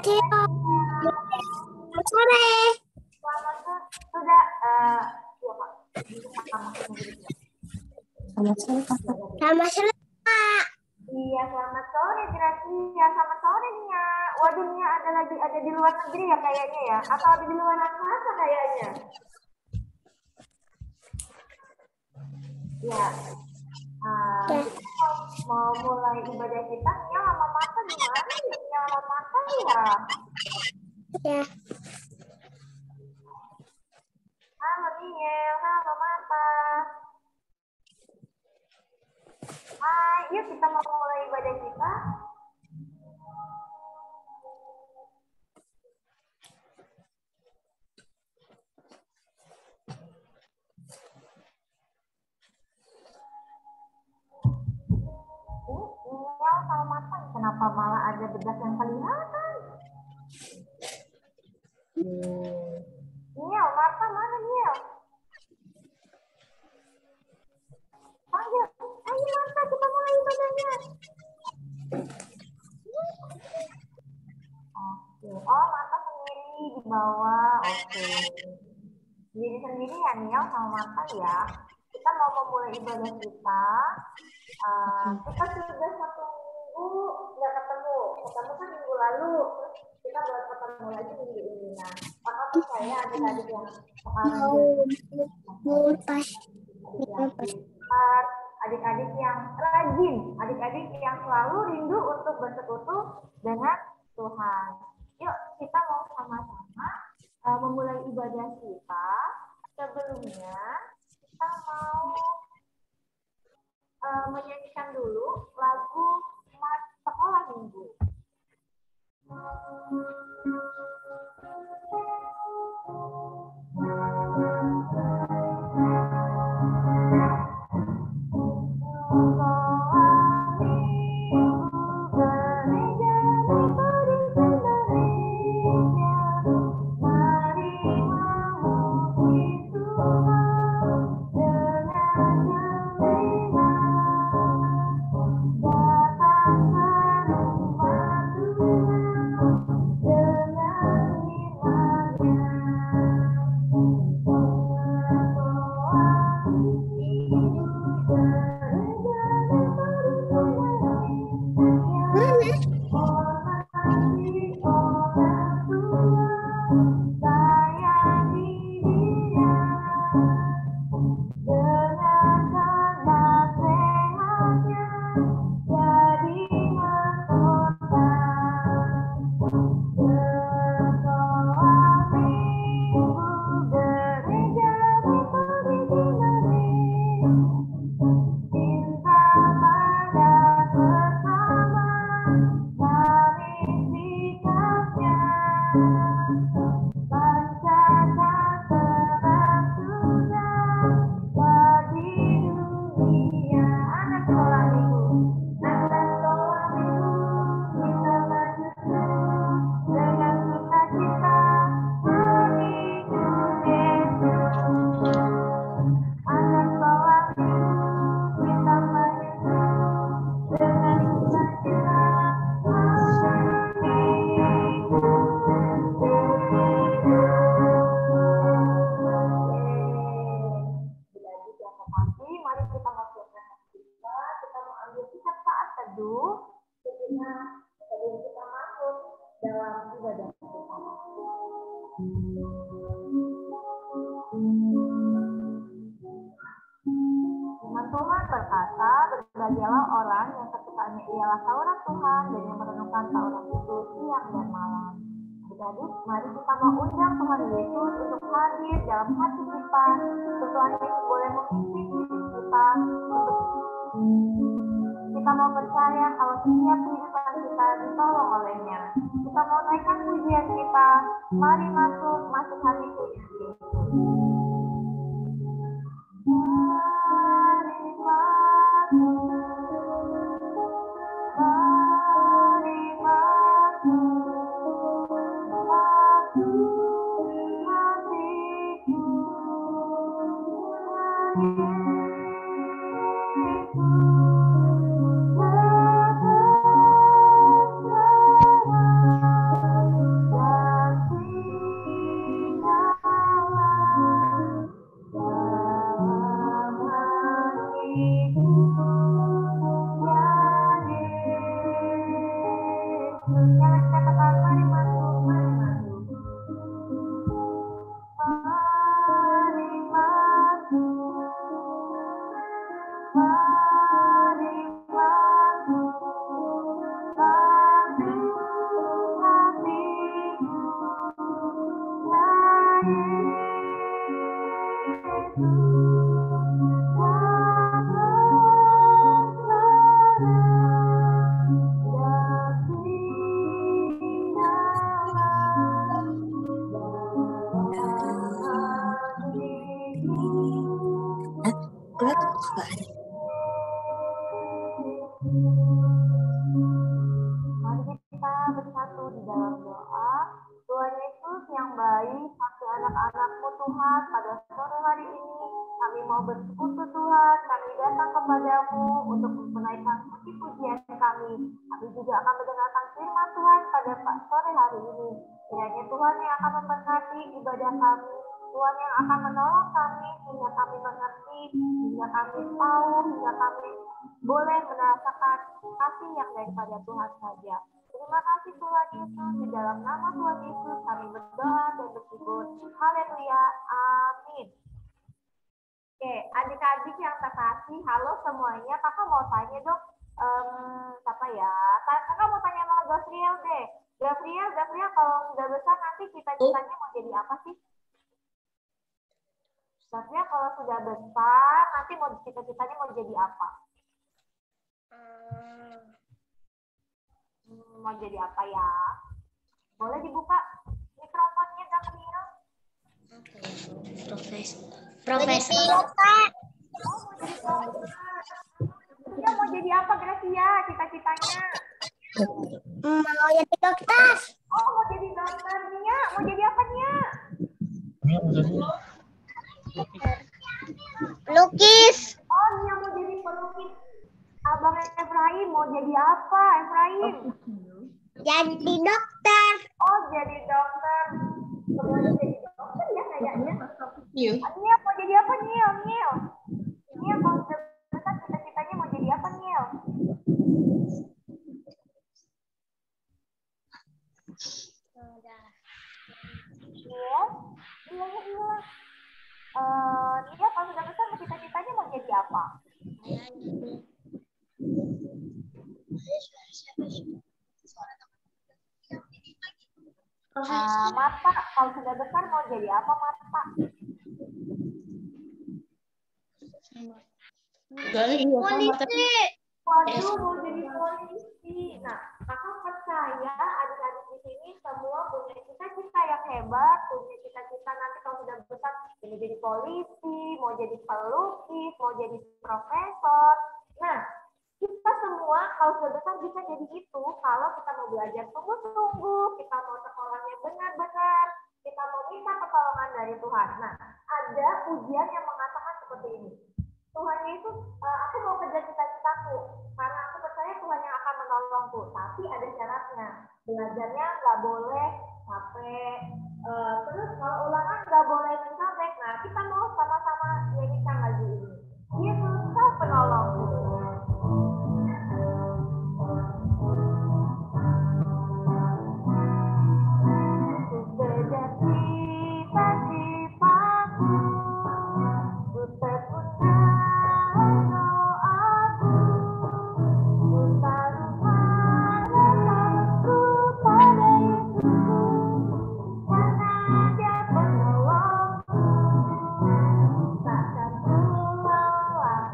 Annyeonghaseyo. Selamat sore. Selamat sore. Sudah, iya Pak. Selamat sore, Kak. Selamat sore, Kak. Iya, selamat sore Gracia. Selamat sore Nia. Waduh, Nia ada di luar negeri ya kayaknya ya? Atau ada di luar angkasa kayaknya? Ya. Kita mau mulai ibadah kita. Nia lama makan di mana ya? Nia lama makan ya? Ya. Halo Nia, halo Mata. Hai, yuk kita mau mulai ibadah kita. Ini sama Mata, kenapa malah ada bedak yang kelihatan? Niel, Marta mana Niel? Panggil, ayo Marta kita mulai ibadahnya. Oke, oh Marta sendiri di bawah, oke. Sendiri ya Niel sama Marta ya. Kita mau memulai ibadah kita. Kita sudah 1 minggu nggak ketemu kan minggu lalu. Kita baru ketemu lagi minggu ini. Nah, kakak percaya adik-adik yang sekarang adik-adik yang rajin, adik-adik yang selalu rindu untuk bersekutu dengan Tuhan. Yuk kita mau sama-sama memulai ibadah kita. Sebelumnya kita mau menyanyikan dulu lagu sekolah minggu. Tuhan berkata, berbahagialah orang yang kesukaannya ialah Taurat Tuhan dan yang merenungkan Taurat itu siang dan malam. Jadi, mari kita mau undang Tuhan Yesus untuk hadir dalam hati kita. Tuhan Yesus boleh memimpin hidup kita. Kita mau percaya kalau setiap kehidupan kita ditolong olehnya. Kita mau naikkan pujian kita. Mari masuk hati Tuhan. lagi katakan mari masuk, mari masuk. Mari masuk, mari masuk, bagi hatiku, ya Yesus, yang Mari kita bersatu di dalam doa. Tuhan Yesus yang baik, kasih anak-anak-Mu Tuhan, pada sore hari ini kami mau bersekutu Tuhan, kami datang kepadamu untuk menaikkan puji-pujian kami. Kami juga akan mendengarkan firman Tuhan pada sore hari ini. Kiranya Tuhan yang akan memberkati ibadah kami, Tuhan yang akan menolong kami hingga kami mengerti, hingga kami tahu, hingga kami boleh merasakan kasih yang daripada Tuhan saja. Terima kasih Tuhan Yesus, di dalam nama Tuhan Yesus kami berdoa dan bersyukur. Haleluya, amin. Oke, adik-adik yang terkasih, halo semuanya. Kakak mau tanya dong, apa ya? Kakak mau tanya sama Gafriel deh. Gafriel, kalau sudah besar nanti cita-citanya mau jadi apa sih? Gafriel kalau sudah besar nanti mau cita-citanya mau jadi apa? Mau jadi apa ya? Boleh dibuka mikrofonnya Gafriel? Profesor. Oh, mau jadi profesor. Dia mau jadi apa Gracia cita-citanya? Mau jadi dokter. Oh, mau jadi dokter. Nia, mau jadi apa Nia? Pelukis. Oh, Nia mau jadi pelukis. Abang Efraim mau jadi apa Efraim? Jadi dokter. Oh, jadi dokter. Semuanya jadi dokter ya kayaknya. Iya. Nia mau jadi apa Nia? Nia kalau sudah besar cita-citanya mau jadi apa Nia? Iya. Nia kalau sudah besar cita-citanya mau jadi apa? Mata, kalau sudah besar mau jadi apa Mata? Polisi. Waduh, mau jadi polisi. Nah, kakak percaya adik-adik di sini semua punya cita-cita yang hebat, punya cita-cita nanti kalau sudah besar mau jadi polisi, mau jadi pelukis, mau jadi profesor. Nah, kita semua kalau sudah besar bisa jadi itu kalau kita mau belajar sungguh-sungguh, kita mau sekolahnya benar-benar, kita mau minta pertolongan dari Tuhan. Nah, ada ujian yang mengatakan seperti ini. Tuhan Yesus, aku mau kejar cita-citaku karena aku percaya Tuhan yang akan menolongku. Tapi ada syaratnya, belajarnya nggak boleh capek. Terus kalau ulangan nggak boleh mencapai. Nah, kita mau sama-sama nyanyikan lagu ini. Yesus, Kau penolongku. Untuk kejar cita-citaku, ku tekun doaku, ku taruh harapanku pada Yesus, karena Dia penolongku, takkan ku lelah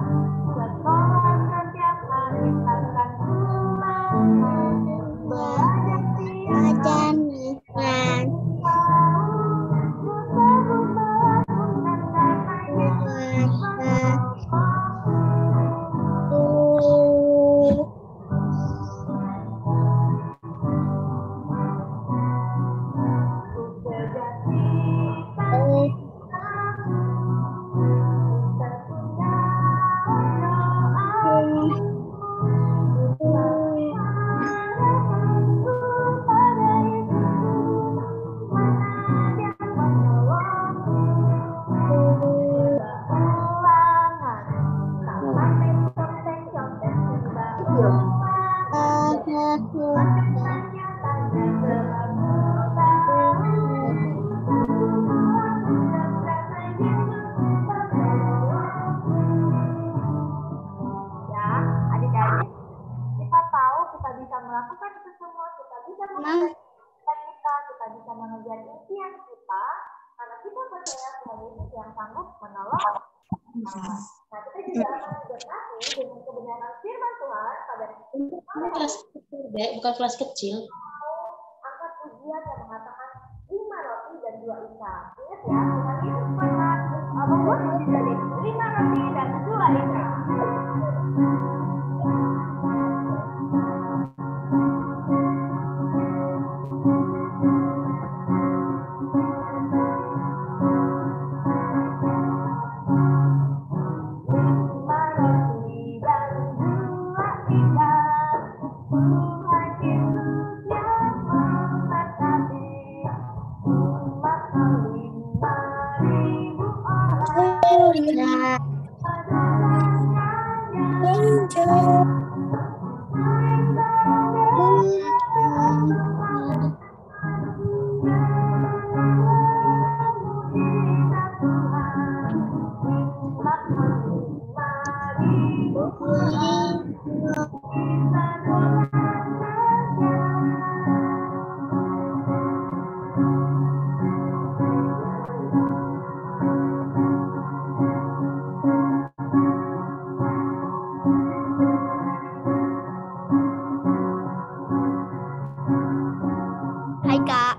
bisa mengejar impian kita karena kita percaya Tuhan Yesus yang sanggup menolong. Nah, kita juga akan berkati dengan kebenaran firman Tuhan pada Kelas kecil, Dek. Bukan kelas kecil. angkat pujian yang mengatakan 5 roti dan 2 ikan. Ingat ya, Tuhan Yesus pernah membuat dari 5 roti dan 2 ikan. Hai, Kak.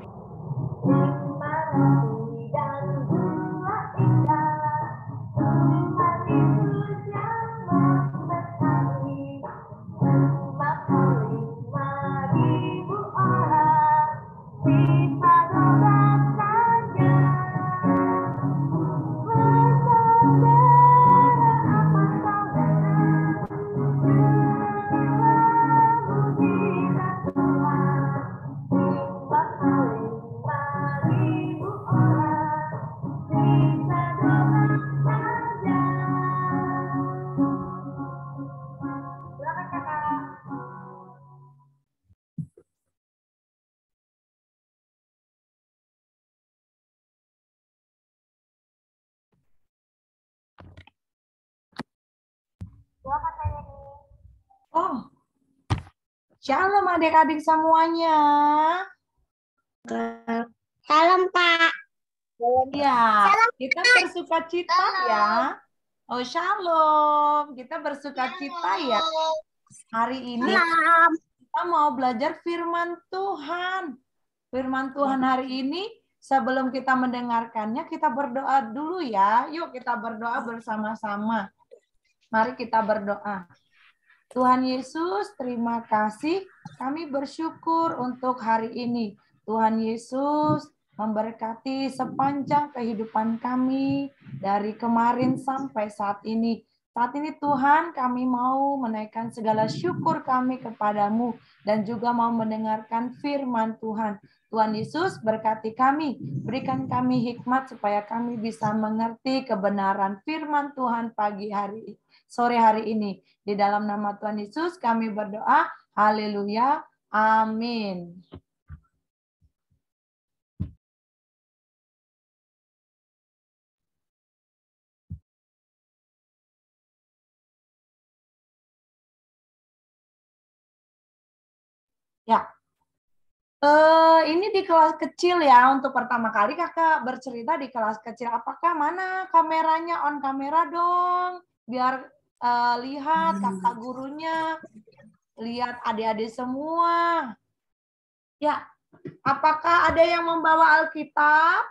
Oh, shalom adik-adik semuanya. Salam, Kak. Ya, kita bersuka cita ya. Oh, shalom. Kita bersuka cita ya. Hari ini Salam. kita mau belajar firman Tuhan. Firman Tuhan hari ini, sebelum kita mendengarkannya, kita berdoa dulu ya. Yuk kita berdoa bersama-sama. Mari kita berdoa. Tuhan Yesus, terima kasih. Kami bersyukur untuk hari ini. Tuhan Yesus memberkati sepanjang kehidupan kami dari kemarin sampai saat ini. Saat ini Tuhan, kami mau menaikkan segala syukur kami kepadamu dan juga mau mendengarkan firman Tuhan. Tuhan Yesus berkati kami, berikan kami hikmat supaya kami bisa mengerti kebenaran firman Tuhan sore hari ini. Di dalam nama Tuhan Yesus kami berdoa. Haleluya. Amin. Ya. Ini di kelas kecil ya. Untuk pertama kali kakak bercerita di kelas kecil. Apakah mana kameranya? On kamera dong. Biar lihat kakak gurunya. Lihat adik-adik semua. Ya, apakah ada yang membawa Alkitab?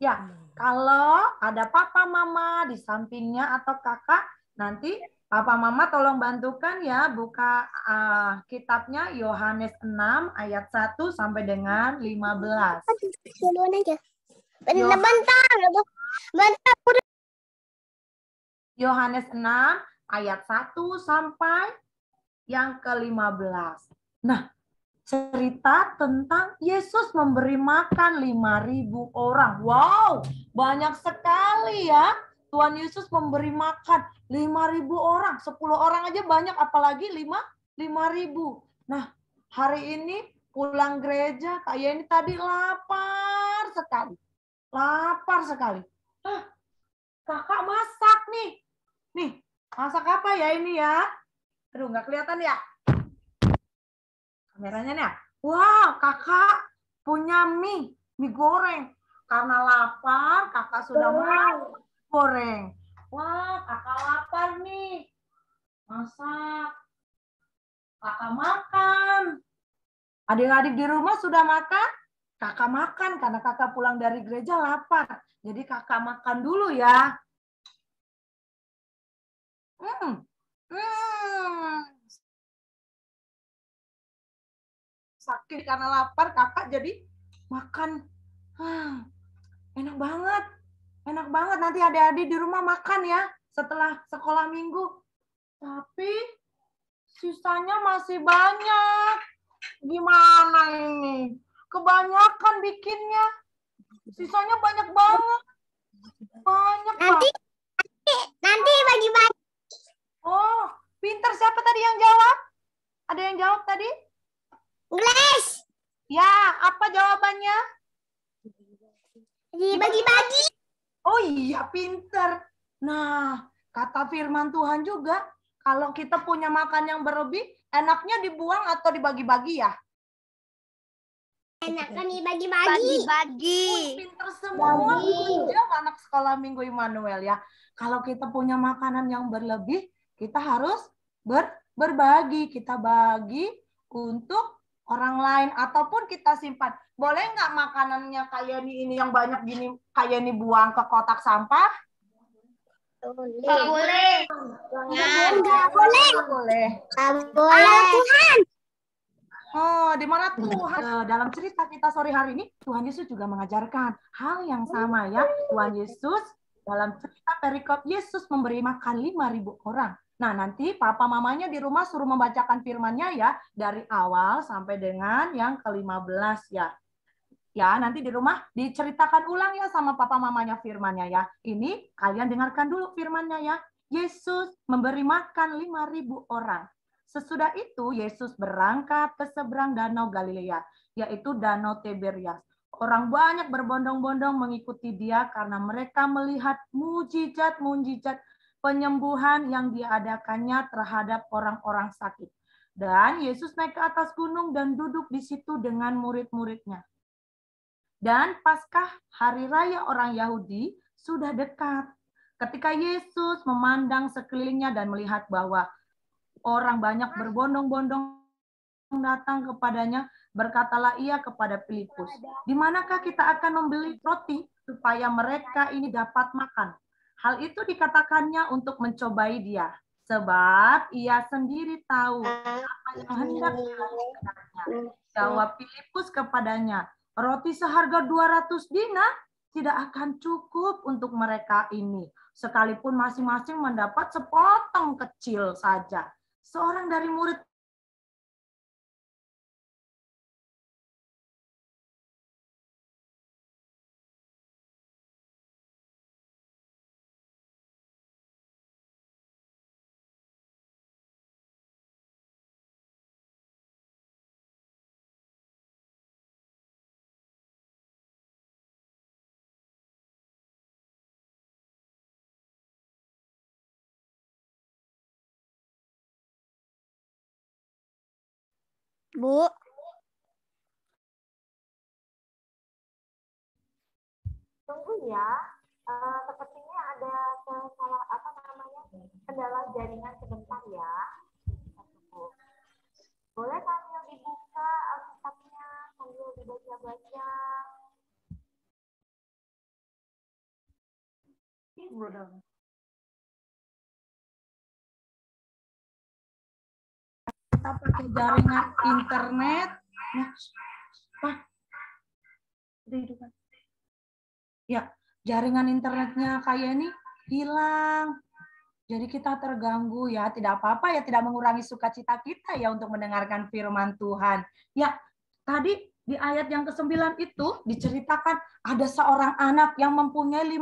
Ya, kalau ada papa mama di sampingnya atau kakak, nanti papa mama tolong bantukan ya buka kitabnya Yohanes 6 ayat 1 sampai dengan 15. Duluan aja. Bentar. Yohanes 6 ayat 1 sampai yang ke-15. Nah, cerita tentang Yesus memberi makan 5.000 orang. Wow, banyak sekali ya. Tuhan Yesus memberi makan 5.000 orang. 10 orang aja banyak, apalagi 5.000. Nah, hari ini pulang gereja, kayak ini tadi lapar sekali. Lapar sekali. Kakak masak nih. Nih, Masak apa ya ini ya? Aduh, nggak kelihatan ya? Kameranya nih. Wah, kakak punya mie goreng. Karena lapar, kakak sudah masak goreng. Wah, kakak lapar nih. Masak. Kakak makan. Adik-adik di rumah sudah makan? Kakak makan karena kakak pulang dari gereja lapar. Jadi kakak makan dulu ya. Sakit karena lapar, kakak jadi makan. Enak banget. Enak banget. Nanti adik-adik di rumah makan ya setelah sekolah minggu. Tapi sisanya masih banyak. Gimana ini? Kebanyakan bikinnya. Sisanya banyak banget. Banyak banget. Nanti bagi-bagi. Oh, pinter. Siapa tadi yang jawab? Ada yang jawab tadi? Glass. Ya, apa jawabannya? Dibagi-bagi. Oh iya, pinter. Nah, kata firman Tuhan juga, kalau kita punya makan yang berlebih, enaknya dibuang atau dibagi-bagi ya? Enakan dibagi-bagi. Bagi-bagi. Pinter semua. Jawab anak sekolah Minggu Immanuel ya. Kalau kita punya makanan yang berlebih, kita harus berbagi. Kita bagi untuk orang lain ataupun kita simpan. Boleh nggak makanannya kayak ini yang banyak gini kayak ini buang ke kotak sampah? Nggak boleh. Nggak boleh. Nggak boleh. Tuhan. Oh, di mana Tuhan? Dalam cerita kita sore hari ini, Tuhan Yesus juga mengajarkan hal yang sama ya. Tuhan Yesus dalam cerita perikop Yesus memberi makan 5.000 orang. Nah, nanti papa mamanya di rumah suruh membacakan firman-Nya ya dari awal sampai dengan yang ke-15 ya. Ya, nanti di rumah diceritakan ulang ya sama papa mamanya firman-Nya ya. Ini kalian dengarkan dulu firman-Nya ya. Yesus memberi makan 5.000 orang. Sesudah itu Yesus berangkat ke seberang danau Galilea, yaitu danau Tiberias. Orang banyak berbondong-bondong mengikuti dia karena mereka melihat mujizat-mujizat penyembuhan yang diadakannya terhadap orang-orang sakit. Dan Yesus naik ke atas gunung dan duduk di situ dengan murid-muridnya. Dan Paskah hari raya orang Yahudi sudah dekat. Ketika Yesus memandang sekelilingnya dan melihat bahwa orang banyak berbondong-bondong datang kepadanya, berkatalah ia kepada Filipus, di manakah kita akan membeli roti supaya mereka ini dapat makan? Hal itu dikatakannya untuk mencobai dia, sebab ia sendiri tahu apa yang hendak dilakukannya. Jawab Filipus kepadanya, roti seharga 200 dinar tidak akan cukup untuk mereka ini, sekalipun masing-masing mendapat sepotong kecil saja. Seorang dari murid Bu. Tunggu ya. Sepertinya ada salah apa namanya kendala jaringan sebentar ya. Boleh sambil dibuka Alkitabnya, sambil dibaca-baca. kita pakai jaringan internet. Ya, jaringan internetnya kayak ini hilang. Jadi kita terganggu ya, tidak apa-apa ya, tidak mengurangi sukacita kita ya untuk mendengarkan firman Tuhan. Ya, tadi di ayat yang ke-9 itu diceritakan ada seorang anak yang mempunyai 5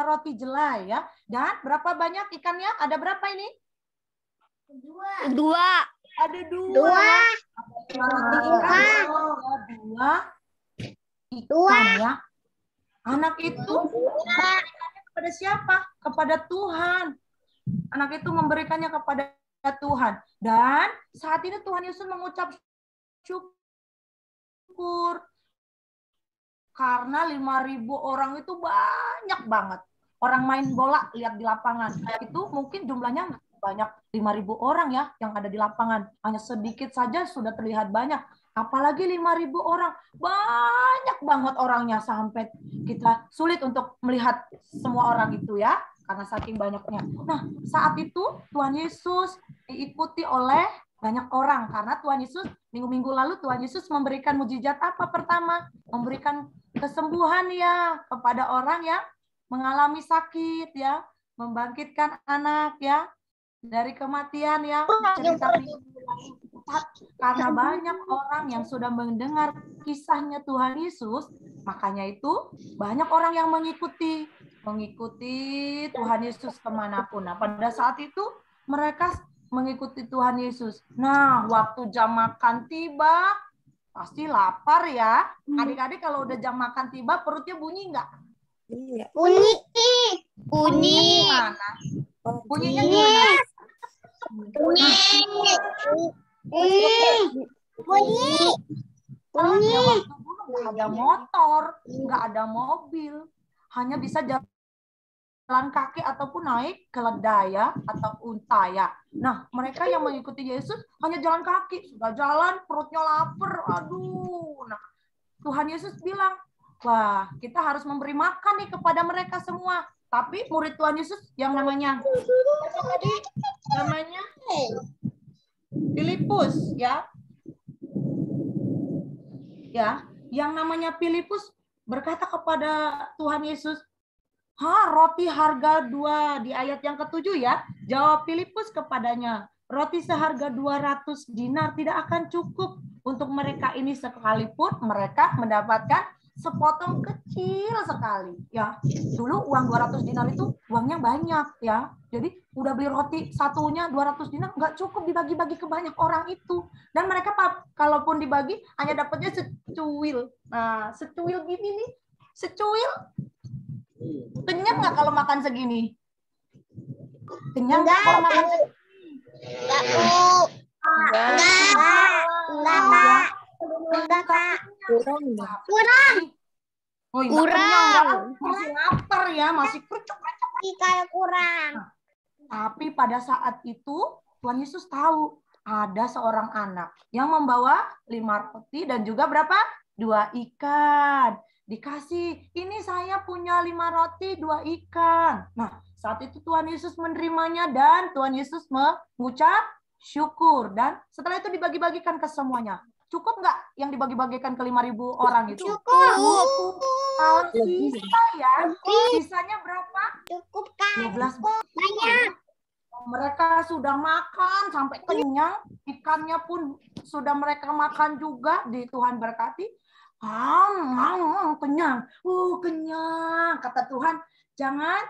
roti jelai ya. Dan berapa banyak ikannya? Ada berapa ini? Dua. Ada 2. Dua. Dua ikan ya. Anak itu kepada siapa? Kepada Tuhan. Anak itu memberikannya kepada Tuhan. Dan saat ini Tuhan Yesus mengucap syukur. Karena 5.000 orang itu banyak banget. Orang main bola lihat di lapangan. Itu mungkin jumlahnya banyak 5.000 orang ya yang ada di lapangan. Hanya sedikit saja sudah terlihat banyak. Apalagi 5.000 orang. Banyak banget orangnya sampai kita sulit untuk melihat semua orang itu ya. Karena saking banyaknya. Nah, saat itu Tuhan Yesus diikuti oleh banyak orang. Karena Tuhan Yesus, minggu-minggu lalu Tuhan Yesus memberikan mujizat apa pertama? Memberikan kesembuhan ya kepada orang yang mengalami sakit ya. Membangkitkan anak ya. Dari kematian ya. Cerita karena banyak orang yang sudah mendengar kisahnya Tuhan Yesus, makanya itu banyak orang yang mengikuti Tuhan Yesus kemanapun. Nah, pada saat itu mereka mengikuti Tuhan Yesus. Nah, waktu jam makan tiba, pasti lapar ya. Adik-adik kalau udah jam makan tiba, perutnya bunyi nggak? Iya. Bunyi. Bunyinya gimana? Bunyinya gimana? Bunyi. Ya, waktu dulu nggak ada motor, nggak ada mobil, hanya bisa jalan kaki ataupun naik keledai ya atau unta ya. Nah, mereka yang mengikuti Yesus hanya jalan kaki, sudah jalan perutnya lapar, aduh. Nah, Tuhan Yesus bilang, wah kita harus memberi makan nih kepada mereka semua. Tapi murid Tuhan Yesus yang namanya Filipus ya. Ya, yang namanya Filipus berkata kepada Tuhan Yesus, roti harga 2 di ayat yang ke-7 ya. Jawab Filipus kepadanya, roti seharga 200 dinar tidak akan cukup untuk mereka ini sekalipun mereka mendapatkan sepotong kecil sekali ya. Dulu uang 200 dinar itu uangnya banyak ya. Jadi udah beli roti satunya 200 dinar nggak cukup dibagi-bagi ke banyak orang itu. Dan mereka kalaupun dibagi hanya dapatnya secuil. Nah, secuil gini nih. Secuil. Kenyang nggak kalau makan segini? Kenyang nggak kalau makan segini? Kurang. Oh, kurang. Masih lapar ya, masih kerucuk-kerucuk. Kurang. Tapi pada saat itu Tuhan Yesus tahu ada seorang anak yang membawa 5 roti dan juga berapa? 2 ikan. Dikasih, ini saya punya 5 roti, 2 ikan. Nah, saat itu Tuhan Yesus menerimanya dan Tuhan Yesus mengucap syukur. Dan setelah itu dibagi-bagikan ke semuanya. Cukup nggak yang dibagi-bagikan ke 5.000 orang itu? Cukup. Sisa ya. Sisanya berapa? Cukup kan? 12 Banyak. Mereka sudah makan sampai kenyang. Ikannya pun sudah mereka makan juga. Di Tuhan berkati. Kenyang. Kenyang. Kata Tuhan, jangan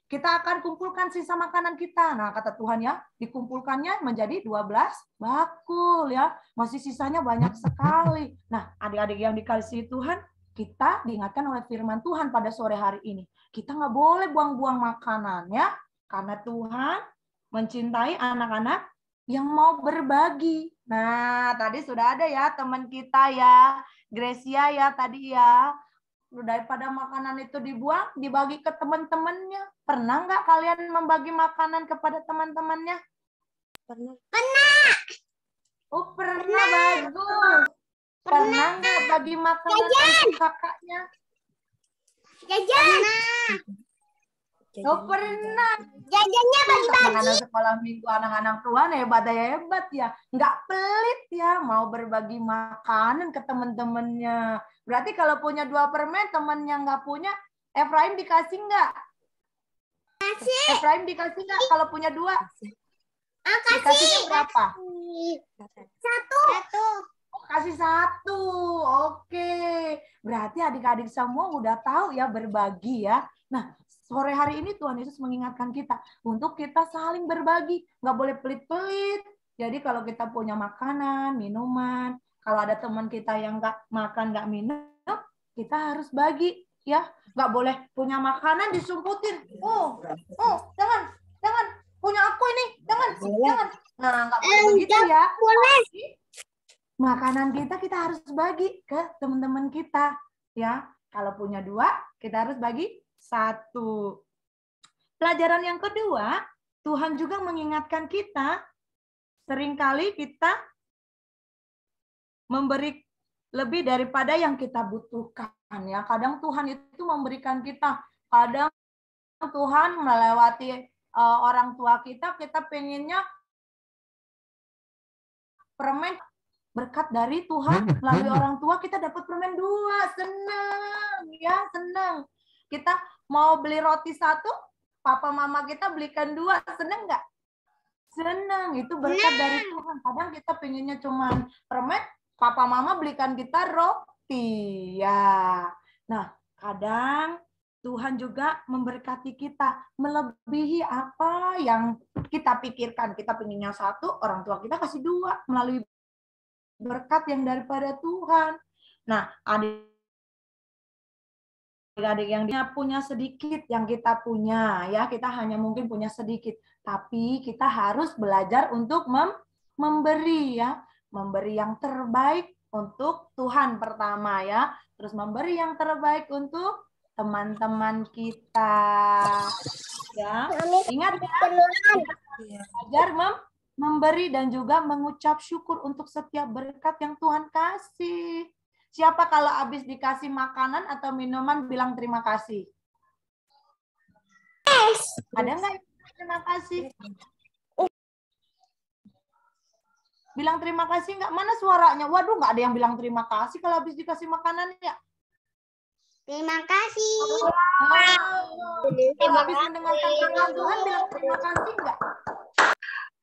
kita akan kumpulkan sisa makanan kita. Nah, kata Tuhan ya, dikumpulkannya menjadi 12 bakul ya. Masih sisanya banyak sekali. Nah, adik-adik yang dikasihi Tuhan, kita diingatkan oleh firman Tuhan pada sore hari ini. Kita nggak boleh buang-buang makanan ya. Karena Tuhan mencintai anak-anak yang mau berbagi. Nah, tadi sudah ada ya teman kita ya. Gracia ya tadi ya. Daripada makanan itu dibuang, dibagi ke teman-temannya. Pernah nggak kalian membagi makanan kepada teman-temannya? Pernah. Oh, pernah. Bagus. Pernah nggak bagi makanan untuk kakaknya? Jajan. Oh, pernah. Jajannya bagi-bagi. Anak-anak sekolah minggu, anak-anak Tuhan hebat ya. Nggak pelit ya, mau berbagi makanan ke teman-temannya. Berarti kalau punya 2 permen, temannya nggak punya, Efraim dikasih nggak? Kasih. Efraim dikasih nggak kalau punya 2? Kasih. Dikasihnya berapa? 1. Kasih 1. Oke. Berarti adik-adik semua udah tahu ya berbagi ya. Nah, sore hari ini Tuhan Yesus mengingatkan kita untuk kita saling berbagi. Nggak boleh pelit-pelit. Jadi kalau kita punya makanan, minuman, kalau ada teman kita yang nggak makan, nggak minum, kita harus bagi. Ya, nggak boleh punya makanan disumputin. Jangan. Jangan, nah nggak boleh begitu ya. Boleh. Makanan kita harus bagi ke teman-teman kita, ya. Kalau punya 2, kita harus bagi 1. Pelajaran yang kedua, Tuhan juga mengingatkan kita, seringkali kita memberi lebih daripada yang kita butuhkan, ya. Kadang Tuhan itu memberikan kita, kadang Tuhan melewati orang tua kita pengennya permen, berkat dari Tuhan melalui orang tua kita dapat permen 2, senang, ya, senang. Kita mau beli roti 1, papa mama kita belikan 2, senang nggak? Senang, itu berkat dari Tuhan. Kadang kita pengennya cuma permen, papa mama belikan kita roti, ya. Nah, kadang Tuhan juga memberkati kita melebihi apa yang kita pikirkan. Kita pengennya 1, orang tua kita kasih 2 melalui berkat yang daripada Tuhan. Nah, adik-adik yang punya sedikit yang kita punya, ya, kita hanya mungkin punya sedikit, tapi kita harus belajar untuk memberi, ya, memberi yang terbaik untuk Tuhan pertama, ya, terus memberi yang terbaik untuk teman-teman kita, ya. Ingat ya, belajar memberi dan juga mengucap syukur untuk setiap berkat yang Tuhan kasih. Siapa kalau habis dikasih makanan atau minuman bilang terima kasih? Ada nggak yang terima kasih? Bilang terima kasih nggak? Mana suaranya? Waduh, nggak ada yang bilang terima kasih kalau habis dikasih makanan, ya. Terima kasih. Kalau habis mendengarkan firman Tuhan bilang terima kasih nggak?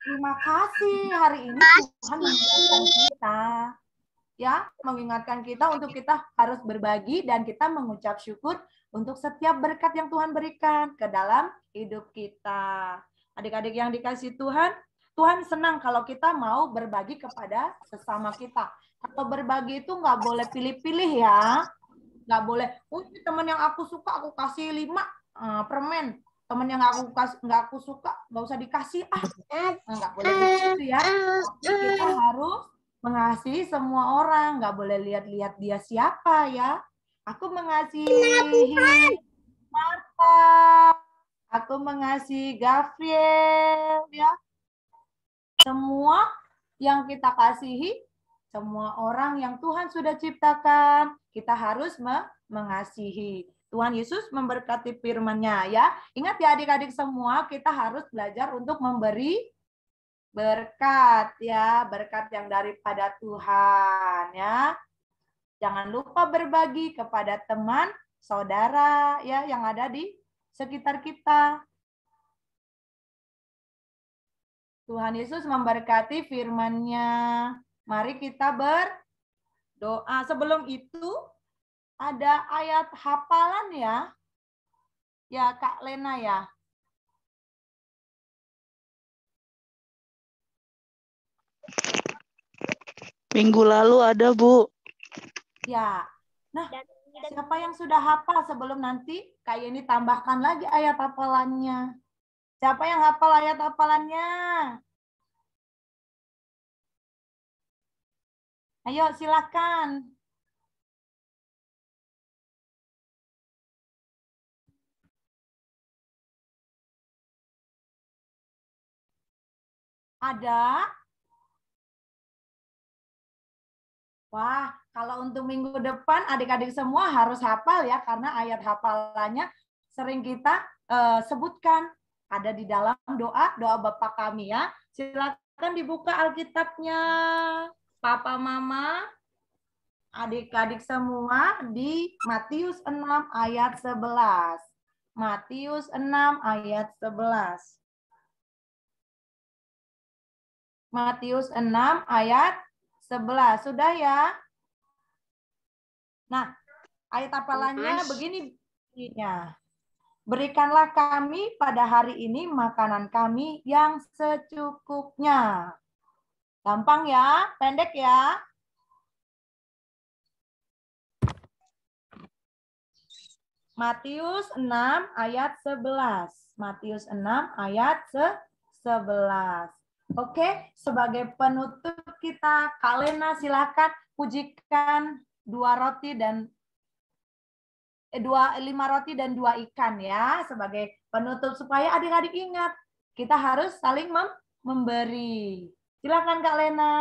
Terima kasih, hari ini Tuhan mengingatkan kita, ya, mengingatkan kita untuk kita harus berbagi dan kita mengucap syukur untuk setiap berkat yang Tuhan berikan ke dalam hidup kita. Adik-adik yang dikasih Tuhan, Tuhan senang kalau kita mau berbagi kepada sesama kita. Kalau berbagi itu nggak boleh pilih-pilih, ya. Nggak boleh, teman yang aku suka aku kasih 5 permen. Teman yang nggak aku suka nggak usah dikasih, nggak boleh begitu, ya. Kita harus mengasihi semua orang, nggak boleh lihat-lihat dia siapa, ya. Aku mengasihi Marta, aku mengasihi Gabriel, ya. Semua yang kita kasihi, semua orang yang Tuhan sudah ciptakan, kita harus mengasihi. Tuhan Yesus memberkati firman-Nya, ya. Ingat ya adik-adik semua, kita harus belajar untuk memberi berkat, ya, berkat yang daripada Tuhan, ya. Jangan lupa berbagi kepada teman, saudara, ya, yang ada di sekitar kita. Tuhan Yesus memberkati firman-Nya. Mari kita berdoa. Sebelum itu ada ayat hafalan, ya. Ya, Kak Lena, ya. Minggu lalu ada, Bu. Ya. Nah, siapa yang sudah hafal sebelum nanti Kak Yeni tambahkan lagi ayat hafalannya? Siapa yang hafal ayat hafalannya? Ayo, silakan. Ada? Wah, kalau untuk minggu depan adik-adik semua harus hafal, ya, karena ayat hafalannya sering kita sebutkan. Ada di dalam doa Bapa kami, ya. Silakan dibuka Alkitabnya. Papa Mama, adik-adik semua di Matius 6 ayat 11. Matius 6 ayat 11. Matius 6 ayat 11. Sudah, ya? Nah, ayat hafalannya begini bunyinya. Berikanlah kami pada hari ini makanan kami yang secukupnya. Gampang, ya? Pendek, ya? Matius 6 ayat 11. Matius 6 ayat 11. Oke, sebagai penutup kita, Kak Lena silakan pujikan 5 roti dan 2 ikan ya sebagai penutup supaya adik-adik ingat kita harus saling memberi. Silakan Kak Lena.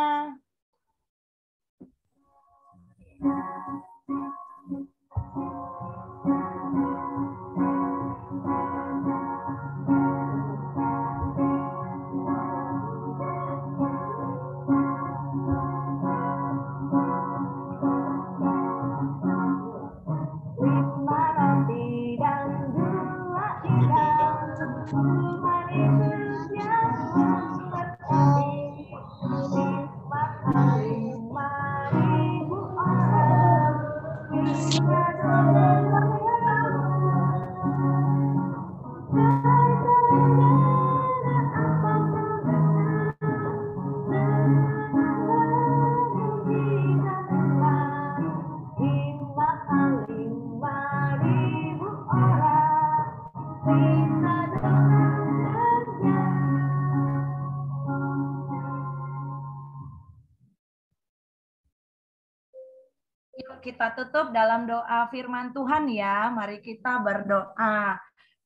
Yuk kita tutup dalam doa firman Tuhan ya. Mari kita berdoa.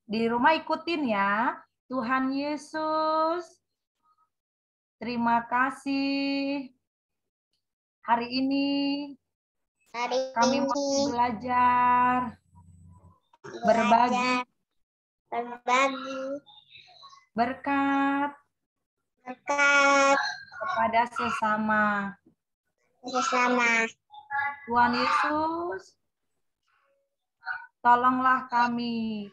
Di rumah ikutin ya. Tuhan Yesus, terima kasih. Hari ini kami mau belajar, berbagi berkat kepada sesama. Tuhan Yesus, tolonglah kami.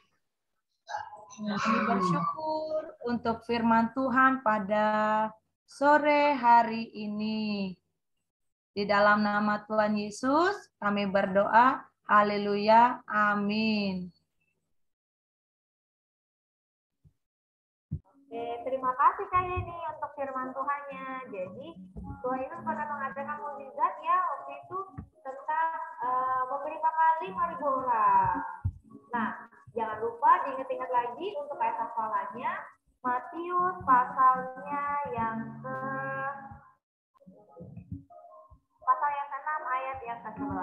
Kami bersyukur untuk firman Tuhan pada sore hari ini. Di dalam nama Tuhan Yesus, kami berdoa. Haleluya. Amin. Oke, terima kasih Kak Yeni untuk firman Tuhannya. Jadi, Tuhan itu pernah mengadakan mukjizat ya waktu itu tentang memberi makan 5.000 orang. Nah, jangan lupa diingat-ingat lagi untuk ayat hafalannya. Matius pasalnya yang ke-6 ayat yang ke-11.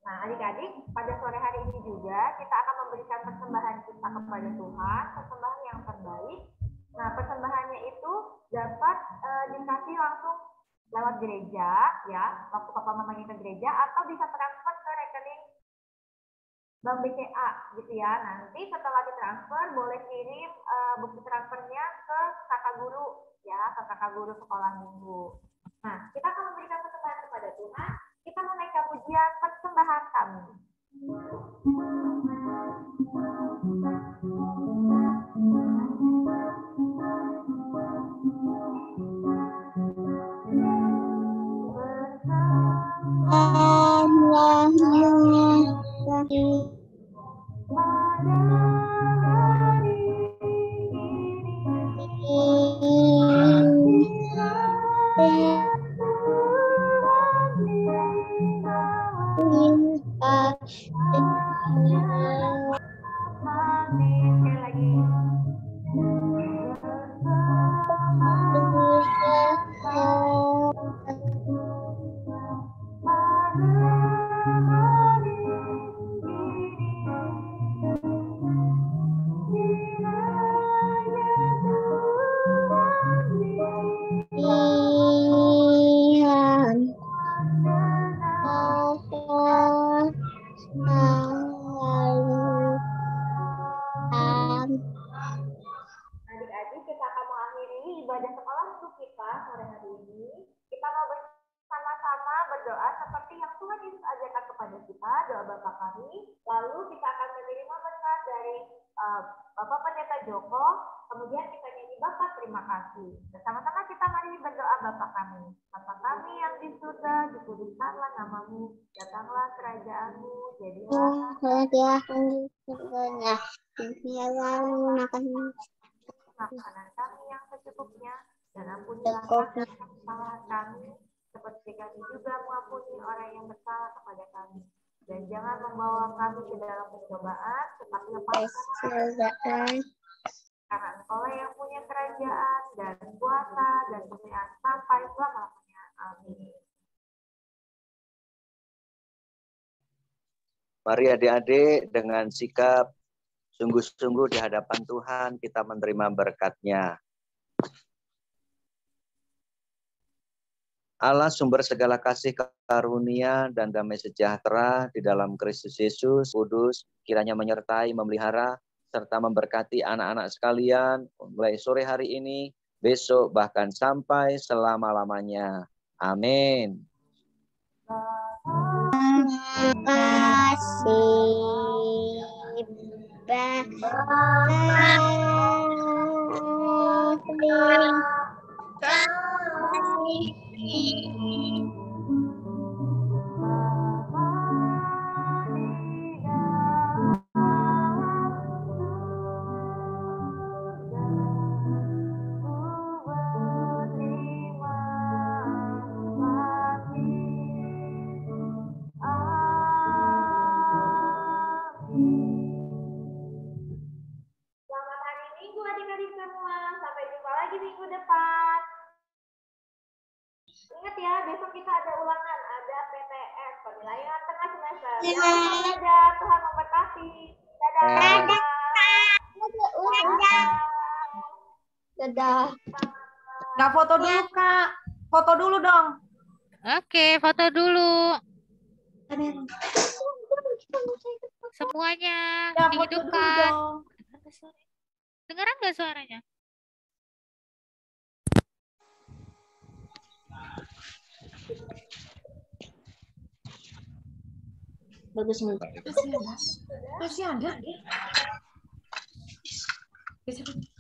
Nah, adik-adik, pada sore hari ini juga kita akan memberikan persembahan kita kepada Tuhan, persembahan yang terbaik. Nah, persembahannya itu dapat dikasih langsung lewat gereja, ya, waktu papa mamanya ke gereja, atau bisa transfer ke rekening Bank BCA, gitu ya. Nanti setelah ditransfer, boleh kirim bukti transfernya ke kakak guru, ya, ke kakak guru sekolah minggu. Nah, kita akan memberikan persembahan kepada Tuhan. Kita menaikkan pujian persembahan kami. Adik-adik, kita akan mengakhiri ibadah sekolah minggu kita sore hari ini. Kita mau bersama-sama berdoa seperti yang Tuhan Yesus ajarkan kepada kita, doa Bapa kami. Lalu kita akan menerima berkat dari Bapak Pendeta Joko. Kemudian kita nyanyi Bapa terima kasih. Bersama-sama kita mari berdoa Bapa kami. Bapa kami yang di surga, dikuduskanlah namamu. Datanglah kerajaanmu, jadilah makanan kami yang secukupnya, dan ampunilah kesalahan kami, seperti kami juga mengampuni orang yang bersalah kepada kami. Dan jangan membawa kami ke dalam pencobaan, tetapi lepaskan karena Engkau juga namanya. Amin. Mari adik-adik dengan sikap sungguh-sungguh di hadapan Tuhan kita menerima berkat-Nya. Allah sumber segala kasih karunia dan damai sejahtera di dalam Kristus Yesus Kudus kiranya menyertai, memelihara, serta memberkati anak-anak sekalian mulai sore hari ini, besok, bahkan sampai selama-lamanya. Amin. Selamat hari Minggu adik-adik semua. Sampai jumpa lagi minggu depan. Ingat ya, besok kita ada ulangan, ada PTS, penilaian tengah semester. Jangan lupa belajar, Tuhan memberkati. Dadah. Dadah. Nggak foto dulu, Kak. Foto dulu dong. Oke, foto dulu. Semuanya Ya, foto dulu dihidupkan. dong. Dengeran nggak suaranya? Bagus banget. Masih ada. Masih ada.